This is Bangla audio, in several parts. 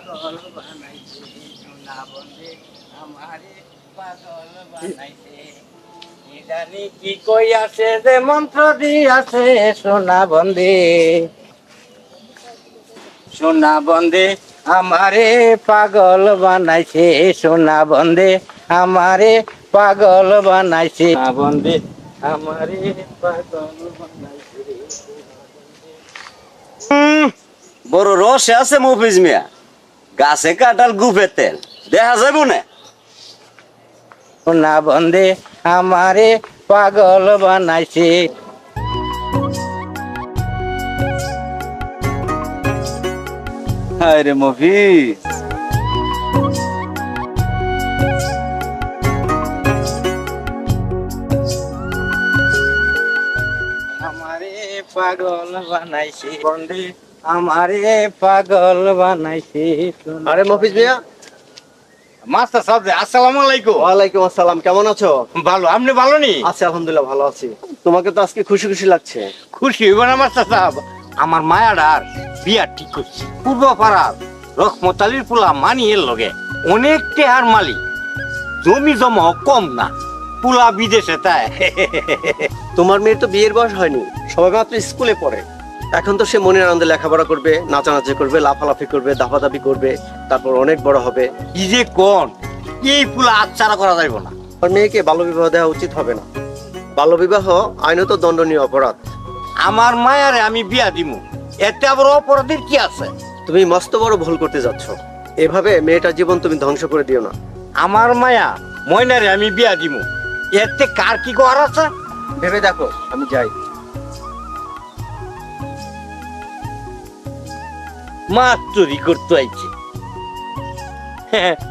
পাগল বানাইছে সোনা বন্ধে আমারে পাগল বানাইছে কি জানি কি কই আছে যে মন্ত্র দিয়াছে সোনা বন্ধে আমারে পাগল বানাইছে সোনা বন্ধে আমারে পাগল বানাইছে সোনা বন্ধে আমারে পাগল বানাইছে বড় রসে আছে মফিজ মিয়া, গাছে কাটাল গুফে তেল দেখা যাইব না। সোনা বন্ধে আমারে পাগল বানাইছে। হায় রে মফিজ, আমারে পাগল বানাইছে বন্ধে আমারে পাগল বানাইছে। আরে মফিজ মিয়া, মাস্টার সাহেব আসসালামু আলাইকুম। ওয়ালাইকুম আসসালাম। কেমন আছো? ভালো, আপনি ভালো নি? আছি আলহামদুলিল্লাহ, ভালো আছি। তোমাকে তো আজকে খুশি খুশি লাগছে। খুশি হইব না মাস্টার সাহেব? আমার মায়াডার বিয়া ঠিক করছি পূর্ব পাড়ার রহমত আলীর পোলা মানিয়ের লগে। অনেক টেহার মালিক, জমি জমা কম না, পোলা বিদেশে তাই। তোমার মেয়ের তো বিয়ের বয়স হয়নি, সবাই মাত্র স্কুলে পড়ে। এখন তো সে মনের আনন্দে লেখাপড়া করবে, নাচানাচি করবে, লাফালাফি করবে, দাফাদাফি করবে, তারপর অনেক বড় হবে। কি যে কোন, এই পোলা আচ্ছাড়া করা যাইব না। আর মেয়েকে বাল্যবিবাহ দেওয়া উচিত হবে না। বাল্যবিবাহ আইনত দণ্ডনীয় অপরাধ। আমার মায়ারে আমি বিয়া দিমু, এতে আবার অপরাধের কি আছে? তুমি মস্ত বড় ভুল করতে যাচ্ছ। এভাবে মেয়েটার জীবন তুমি ধ্বংস করে দিও না। আমার মায়া ময়নারে আমি বিয়া দিমু, এতে কার কি করার আছে? ভেবে দেখো, আমি যাই। মাস্টরি করতে আইছে,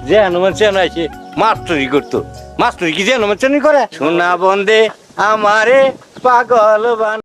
যে হনুমান সেন আইছে মাস্টরি করতো। মাস্টরি কি যে হনুমান সেনই করে? সোনা বন্ধে আমারে পাগল বান